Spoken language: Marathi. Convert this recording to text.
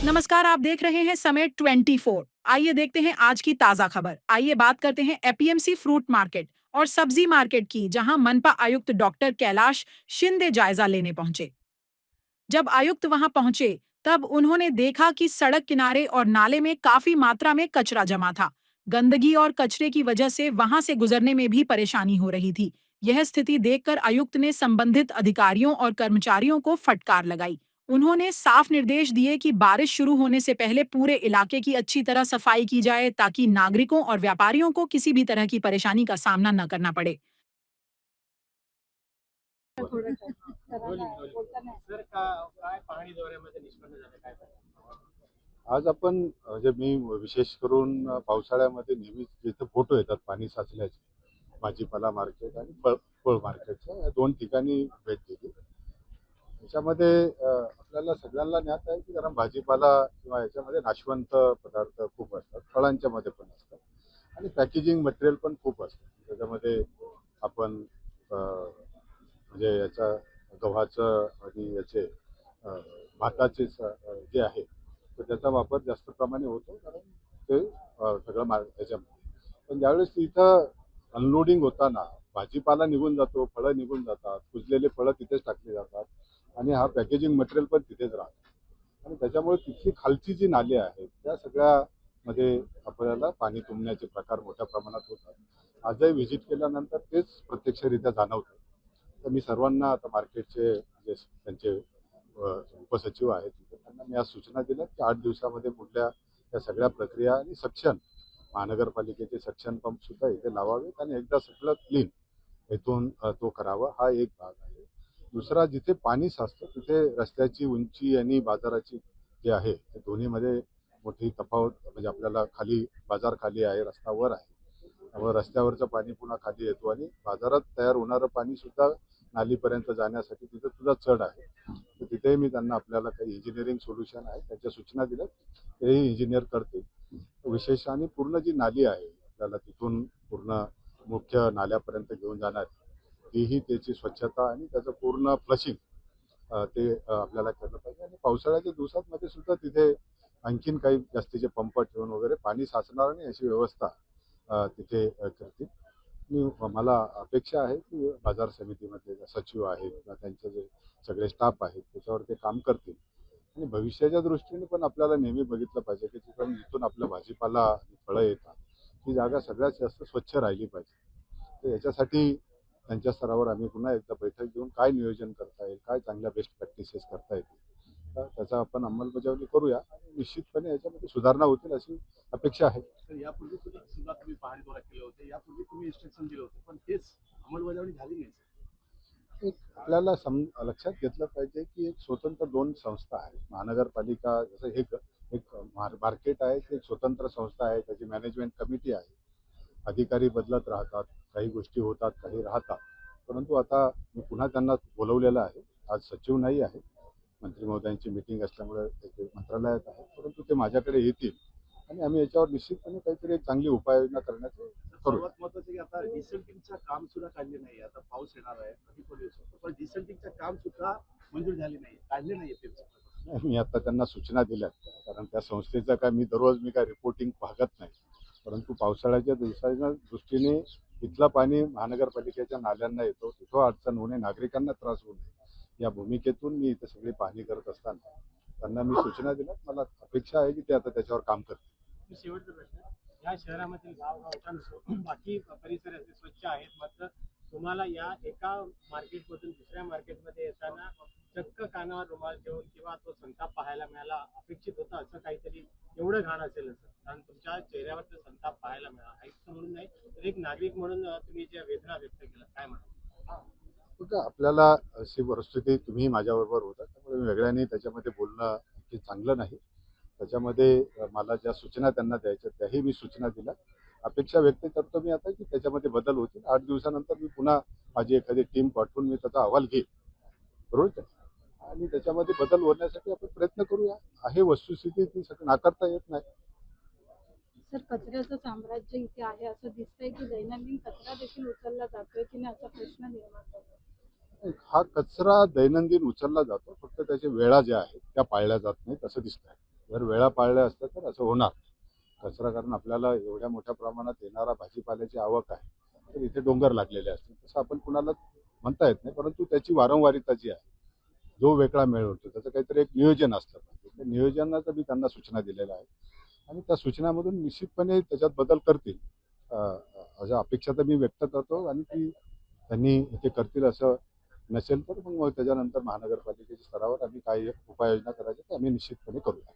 नमस्कार, आप देख रहे हैं समय 24। आइए देखते हैं आज की ताजा खबर। आइए बात करते हैं एपीएमसी फ्रूट मार्केट और सब्जी मार्केट की, जहां मनपा आयुक्त डॉक्टर कैलाश शिंदे जायजा लेने पहुंचे। जब आयुक्त वहां पहुंचे, तब उन्होंने देखा कि सड़क किनारे और नाले में काफी मात्रा में कचरा जमा था। गंदगी और कचरे की वजह से वहां से गुजरने में भी परेशानी हो रही थी। यह स्थिति देखकर आयुक्त ने संबंधित अधिकारियों और कर्मचारियों को फटकार लगाई। उन्होंने साफ निर्देश दिए कि बारिश शुरू होने से पहले पूरे इलाके की अच्छी तरह सफाई की जाए, ताकि नागरिकों और व्यापारियों को किसी भी तरह की परेशानी का सामना न करना पड़े। सर काय पाहणी दौऱ्यामध्ये निष्पन्न झालं काय? आज आपण म्हणजे मी विशेष करून पावसाळ्यामध्ये नेहमीच जिथे फोटो येतात पाणी साचल्याचे, भाजीपाला मार्केट आणि फळ मार्केटच्या या दोन ठिकाणी भेट दिली. त्याच्यामध्ये आपल्याला सगळ्यांना ज्ञात आहे की कारण भाजीपाला किंवा याच्यामध्ये नाशवंत पदार्थ खूप असतात, फळांच्या मध्ये पण असतात आणि पॅकेजिंग मटेरियल पण खूप असतं. त्याच्यामध्ये आपण म्हणजे याचा गव्हाचं आणि याचे भाताचे जे आहे तर त्याचा वापर जास्त प्रमाणे होतो कारण ते सगळं याच्यामध्ये. पण ज्यावेळेस इथं अनलोडिंग होताना भाजीपाला निघून जातो, फळं निघून जातात, कुजलेले फळं तिथेच टाकली जातात आणि हा पॅकेजिंग मटेरियल पण तिथेच राहतो आणि त्याच्यामुळे तिथली खालची जी नाली आहेत त्या सगळ्यामध्ये आपल्याला पाणी तुंबण्याचे प्रकार मोठ्या प्रमाणात होतात. आजही व्हिजिट केल्यानंतर तेच प्रत्यक्षरित्या जाणवतं. तर मी सर्वांना आता मार्केटचे जे त्यांचे उपसचिव आहेत त्यांना मी आज सूचना दिल्या की 8 दिवसामध्ये पुढल्या त्या सगळ्या प्रक्रिया आणि सक्शन महानगरपालिकेचे सक्शन पंप सुद्धा इथे लावावेत आणि एकदा सगळं क्लीन इथून तो करावा. हा एक भाग आहे. दुसरा, जिथे पाणी साचतं तिथे रस्त्याची उंची आणि बाजाराची जे आहे ते दोन्हीमध्ये मोठी तफावत. म्हणजे आपल्याला खाली बाजार खाली आहे, रस्ता वर आहे, त्यामुळे रस्त्यावरचं पाणी पुन्हा खाली येतो आणि बाजारात तयार होणारं पाणी सुद्धा नालीपर्यंत जाण्यासाठी तिथं सुद्धा चढ आहे. तर तिथेही मी त्यांना आपल्याला काही इंजिनिअरिंग सोल्युशन आहे त्याच्या सूचना दिल्या, तेही इंजिनियर करतील. विशेष आणि पूर्ण जी नाली आहे आपल्याला तिथून पूर्ण मुख्य नाल्यापर्यंत घेऊन जाणार तीही त्याची स्वच्छता आणि त्याचं पूर्ण फ्लशिंग ते आपल्याला केलं पाहिजे आणि पावसाळ्याच्या दिवसांमध्ये सुद्धा तिथे आणखीन काही जास्तीचे पंप ठेवून वगैरे पाणी साचणार नाही अशी व्यवस्था तिथे करतील. मला अपेक्षा आहे की बाजार समितीमधले जे सचिव आहेत किंवा त्यांचे जे सगळे स्टाफ आहेत त्याच्यावर ते काम करतील आणि भविष्याच्या दृष्टीने पण आपल्याला नेहमी बघितलं पाहिजे की जिथून आपलं भाजीपाला आणि फळं येतात ती जागा सगळ्यात जास्त स्वच्छ राहिली पाहिजे. तर याच्यासाठी त्यांच्या स्तरावर आम्ही पुन्हा एकदा बैठक घेऊन काय नियोजन करता येईल, काय चांगल्या बेस्ट प्रॅक्टिसेस करता येतील तर त्याचा आपण अंमलबजावणी करूया आणि निश्चितपणे याच्यामध्ये सुधारणा होतील अशी अपेक्षा आहे. तर यापूर्वी सुद्धा तुम्ही पाहणी दौरा केले होते, यापूर्वी तुम्ही इन्स्ट्रक्शन दिले होते, पण तेच अंमलबजावणी झाली नाही. एक आपल्याला लक्षात घेतलं पाहिजे की एक स्वतंत्र दोन संस्था आहेत. महानगरपालिका जसं एक मार्केट आहे, ते एक स्वतंत्र संस्था आहे, त्याची मॅनेजमेंट कमिटी आहे. अधिकारी बदलत राहतात, काही गोष्टी होतात, काही राहतात. परंतु आता मी पुन्हा त्यांना बोलवलेलं आहे. आज सचिव नाही आहे, मंत्री महोदयांची मीटिंग असल्यामुळे ते मंत्रालयात आहे, परंतु ते माझ्याकडे येतील आणि आम्ही याच्यावर निश्चितपणे काहीतरी एक चांगली उपाययोजना करण्याचं करू. सर्वात महत्वाचं की आता डिसेंटिंगचं काम सुद्धा काढले नाही. आता पाऊस येणार आहे, कधी पडेल, पण डिसेंटिंगचं काम सुद्धा मंजूर झाले नाही, काढले नाही. मी आता त्यांना सूचना दिल्या, कारण त्या संस्थेचं काय मी दररोज काय रिपोर्टिंग पाहत नाही, परंतु पावसाळ्याच्या दिवसाच्या दृष्टीने इथलं पाणी महानगरपालिकेच्या नाल्यांना येतो, तिथं अडचण होणे, नागरिकांना त्रास होऊ नये या भूमिकेतून मी इथे सगळी पाहणी करत असताना त्यांना मी सूचना दिल्या. मला अपेक्षा आहे की ते आता त्याच्यावर काम करतील. शेवटचा प्रश्न, या शहरामधील गावगावठाण बाकी परिसर असे स्वच्छ आहेत, मात्र तुम्हाला या एका मार्केटमधून दुसऱ्या मार्केटमध्ये येताना चक्क कानावर रुमाल ठेवून किंवा तो संताप पाहायला मिळाला, अपेक्षित होता असं काहीतरी, एवढं घाण असेल असं, कारण तुमच्या चेहऱ्यावर तो संताप पाहायला मिळाला. आयुक्त म्हणून नाही तर एक नागरिक म्हणून तुम्ही ज्या वेदना व्यक्त केल्या, काय म्हणा? आपल्याला अशी परिस्थिती तुम्ही माझ्याबरोबर होता, त्यामुळे वेगळ्याने त्याच्यामध्ये बोलणं हे चांगलं नाही. त्याच्यामध्ये मला ज्या सूचना त्यांना द्यायच्या त्याही मी सूचना दिल्या. अपेक्षा व्यक्त करतो मी आता की त्याच्यामध्ये बदल होतील. 8 दिवसानंतर मी पुन्हा माझी एखादी टीम पाठवून मी त्याचा अहवाल घेईन, बरोबर आणि त्याच्यामध्ये बदल होण्यासाठी आपण प्रयत्न करूया. आहे वस्तुस्थिती ती नाकारता येत नाही. सर, कचऱ्याचं साम्राज्य इथे आहे असं दिसतंय की दैनंदिन कचरा देखील उचलला जातोय की नाही असा प्रश्न निर्माण होतो. हा कचरा दैनंदिन उचलला जातो, फक्त त्याच्या वेळा ज्या आहेत त्या पाळल्या जात नाहीत असं दिसतंय. जर वेळा पाळल्या असत्या तर असं होणार कचरा, कारण आपल्याला एवढ्या मोठ्या प्रमाणात येणारा भाजीपाल्याची आवक आहे, तर इथे डोंगर लागलेले असते. तसं आपण कुणाला म्हणता येत नाही, परंतु त्याची वारंवारिता जी आहे, जो वेगळा मेळ होतो त्याचं काहीतरी एक नियोजन असलं पाहिजे. त्या नियोजनाचं मी त्यांना सूचना दिलेल्या आहेत आणि त्या सूचनामधून निश्चितपणे त्याच्यात बदल करतील अशा अपेक्षा तर मी व्यक्त करतो आणि ती त्यांनी ते करतील. असं नसेल तर मग त्याच्यानंतर महानगरपालिकेच्या स्तरावर आम्ही काही उपाययोजना करायच्या ते आम्ही निश्चितपणे करूया.